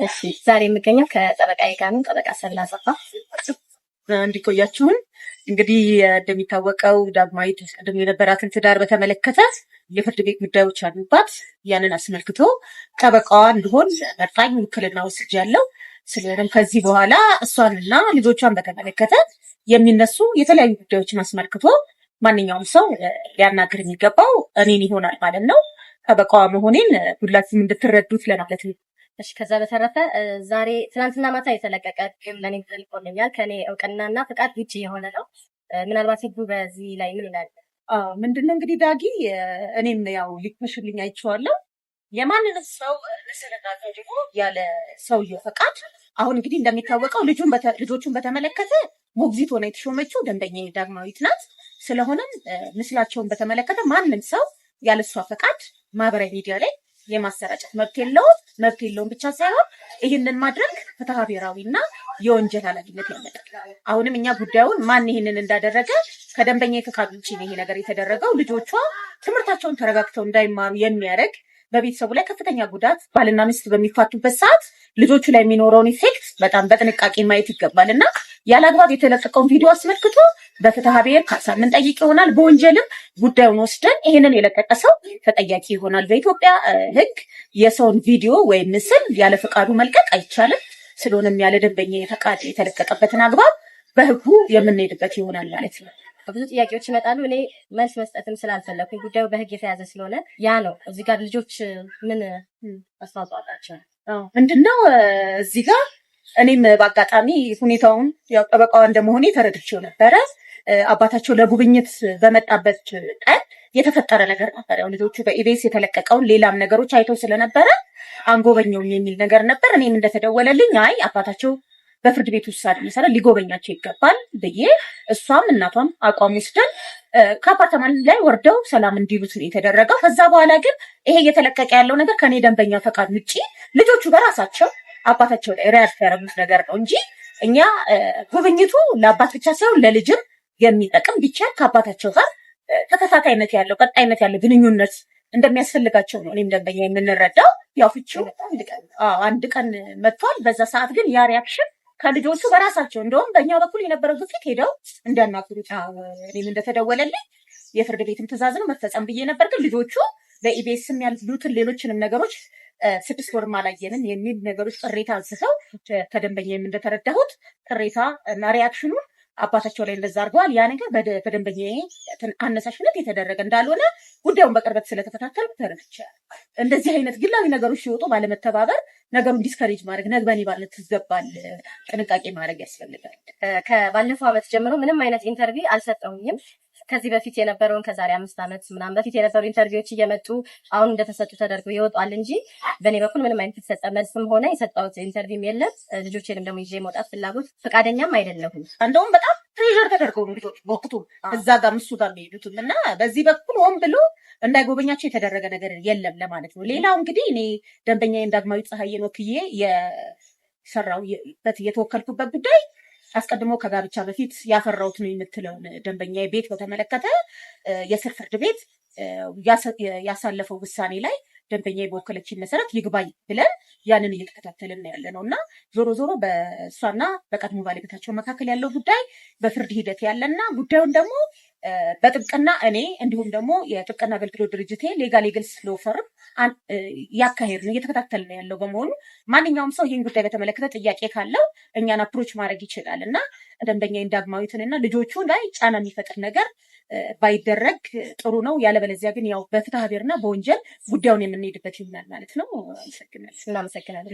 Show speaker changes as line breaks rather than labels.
እሺ ዛሬ የምገኘው ከጠበቃዬ ጋር ነው። ጠበቃ ሰብለ አሰፋ።
እንዲቆያችሁን እንግዲህ እንደሚታወቀው ዳግማዊት ቀደም የነበራትን ትዳር በተመለከተ የፍርድ ቤት ጉዳዮች አሉባት። ያንን አስመልክቶ ጠበቃዋ እንድሆን መርጣኝ ውክልና ወስጃለሁ። ስለሆነም ከዚህ በኋላ እሷንና ልጆቿን በተመለከተ የሚነሱ የተለያዩ ጉዳዮችን አስመልክቶ ማንኛውም ሰው ሊያናግር የሚገባው እኔን ይሆናል ማለት ነው። ጠበቃዋ መሆኔን ሁላችሁም እንድትረዱት ለማለት ነው።
እሺ ከዛ በተረፈ ዛሬ ትናንትና ማታ የተለቀቀ ለኔ ተልቆልኛል። ከኔ እውቅናና ፍቃድ ውጭ የሆነ ነው። ምናልባት ህጉ በዚህ ላይ ምን ይላል?
ምንድነው እንግዲህ ዳጊ፣ እኔም ያው ሊክመሽልኝ አይቼዋለሁ። የማንንም ሰው መሰረታ ደግሞ ያለ ሰውየው ፈቃድ አሁን እንግዲህ እንደሚታወቀው ልጆቹን በተመለከተ ሞግዚት ሆነ የተሾመችው ደንበኛ ዳግማዊት ናት። ስለሆነም ምስላቸውን በተመለከተ ማንም ሰው ያለሷ ፈቃድ ማህበራዊ ሚዲያ ላይ የማሰራጨት መብት የለውም ብቻ ሳይሆን ይህንን ማድረግ ፍትሐ ብሔራዊና የወንጀል ኃላፊነት ያመጣል። አሁንም እኛ ጉዳዩን ማን ይህንን እንዳደረገ ከደንበኛ የፈቃድ ውጭ ነው ይሄ ነገር የተደረገው። ልጆቿ ትምህርታቸውን ተረጋግተው እንዳይማሩ የሚያደርግ በቤተሰቡ ላይ ከፍተኛ ጉዳት ባልና ሚስት በሚፋቱበት ሰዓት ልጆቹ ላይ የሚኖረውን ኢፌክት በጣም በጥንቃቄ ማየት ይገባል እና ያለ አግባብ የተለቀቀውን ቪዲዮ አስመልክቶ በፍትሐ ብሔር ካሳ የምንጠይቅ ይሆናል። በወንጀልም ጉዳዩን ወስደን ይህንን የለቀቀ ሰው ተጠያቂ ይሆናል። በኢትዮጵያ ሕግ የሰውን ቪዲዮ ወይም ምስል ያለ ፈቃዱ መልቀቅ አይቻልም። ስለሆነም ያለ ደንበኛ ፈቃድ የተለቀቀበትን አግባብ በሕጉ የምንሄድበት ይሆናል ማለት ነው።
ብዙ ጥያቄዎች ይመጣሉ። እኔ መልስ መስጠትም ስላልፈለኩኝ ጉዳዩ በሕግ የተያዘ ስለሆነ ያ ነው። እዚህ ጋር ልጆች ምን አስተዋጽኦ አላቸው?
ምንድነው እዚህ ጋር እኔም በአጋጣሚ ሁኔታውን ያው ጠበቃዋ እንደመሆኔ ተረድቼው ነበረ። አባታቸው ለጉብኝት በመጣበት ቀን የተፈጠረ ነገር ነበር። ያው ልጆቹ በኢቢኤስ የተለቀቀውን ሌላም ነገሮች አይተው ስለነበረ አንጎበኘውም የሚል ነገር ነበር። እኔም እንደተደወለልኝ አይ አባታቸው በፍርድ ቤት ውሳኔ መሰረት ሊጎበኛቸው ይገባል ብዬ እሷም እናቷም አቋም ወስደን ከአፓርታማ ላይ ወርደው ሰላም እንዲሉት ነው የተደረገው። ከዛ በኋላ ግን ይሄ እየተለቀቀ ያለው ነገር ከኔ ደንበኛ ፈቃድ ውጭ ልጆቹ በራሳቸው አባታቸው ላይ ሪያክት ያደረጉት ነገር ነው እንጂ እኛ ጉብኝቱ ለአባት ብቻ ሳይሆን ለልጅም የሚጠቅም ቢቻል ከአባታቸው ጋር ተከታታይነት ያለው ቀጣይነት ያለው ግንኙነት እንደሚያስፈልጋቸው ነው እኔም ደንበኛ የምንረዳው። ያው ፍቺው አንድ ቀን መጥቷል። በዛ ሰዓት ግን ያ ሪያክሽን ከልጆቹ በራሳቸው እንደውም በእኛ በኩል የነበረው ግፊት ሄደው እንዲያናግሩት እኔም እንደተደወለልኝ የፍርድ ቤትም ትዕዛዝ ነው መፈጸም ብዬ ነበር። ግን ልጆቹ በኢቢኤስም ያሉትን ሌሎችንም ነገሮች 6 ወርም አላየንም የሚል ነገሮች ቅሬታ አንስተው ከደንበኛ እንደተረዳሁት ቅሬታ እና ሪያክሽኑን አባታቸው ላይ እንደዛ አድርገዋል። ያ ነገር በደንበኛ አነሳሽነት የተደረገ እንዳልሆነ ጉዳዩን በቅርበት ስለተከታተሉ ተረድቻለሁ። እንደዚህ አይነት ግላዊ ነገሮች ሲወጡ ባለመተባበር ነገሩን ዲስከሬጅ ማድረግ ነግበኔ ማለት ይገባል። ጥንቃቄ ማድረግ ያስፈልጋል።
ከባለፈው ዓመት ጀምሮ ምንም አይነት ኢንተርቪው አልሰጠሁኝም። ከዚህ በፊት የነበረውን ከዛሬ 5 ዓመት ምናምን በፊት የነበሩ ኢንተርቪዎች እየመጡ አሁን እንደተሰጡ ተደርገው ይወጣል እንጂ በእኔ በኩል ምንም አይነት የተሰጠ መልስም ሆነ የሰጠሁት ኢንተርቪውም የለም። ልጆቼንም ደግሞ ይዤ መውጣት ፍላጎት ፈቃደኛም አይደለሁም።
እንደውም በጣም ፕሬሸር ተደርገው ነው ልጆች በወቅቱ እዛ ጋር ምሱ ጋር የሚሄዱትም እና በዚህ በኩል ሆን ብሎ እንዳይጎበኛቸው የተደረገ ነገር የለም ለማለት ነው። ሌላው እንግዲህ እኔ ደንበኛዬን ዳግማዊት ፀሐይን ወክዬ የሰራሁበት የተወከልኩበት ጉዳይ አስቀድሞ ከጋብቻ በፊት ያፈራሁት ነው የምትለውን ደንበኛ ቤት በተመለከተ የስር ፍርድ ቤት ያሳለፈው ውሳኔ ላይ ደንበኛ በወከለችን መሰረት ይግባኝ ብለን ያንን እየተከታተልን ያለ ነው እና ዞሮ ዞሮ በእሷና በቀድሞ ባለቤታቸው መካከል ያለው ጉዳይ በፍርድ ሂደት ያለና ጉዳዩን ደግሞ በጥብቅና እኔ እንዲሁም ደግሞ የጥብቅና አገልግሎት ድርጅቴ ሌጋል ኤግልስ ሎ ፈርም ያካሄድ ነው እየተከታተል ነው ያለው በመሆኑ ማንኛውም ሰው ይህን ጉዳይ በተመለከተ ጥያቄ ካለው እኛን አፕሮች ማድረግ ይችላል እና ደንበኛ ዳግማዊትንና ልጆቹ ላይ ጫና የሚፈጥር ነገር ባይደረግ ጥሩ ነው። ያለበለዚያ ግን ያው በፍትሐ ብሔርና በወንጀል ጉዳዩን የምንሄድበት ይሆናል ማለት ነው።
እናመሰግናለን።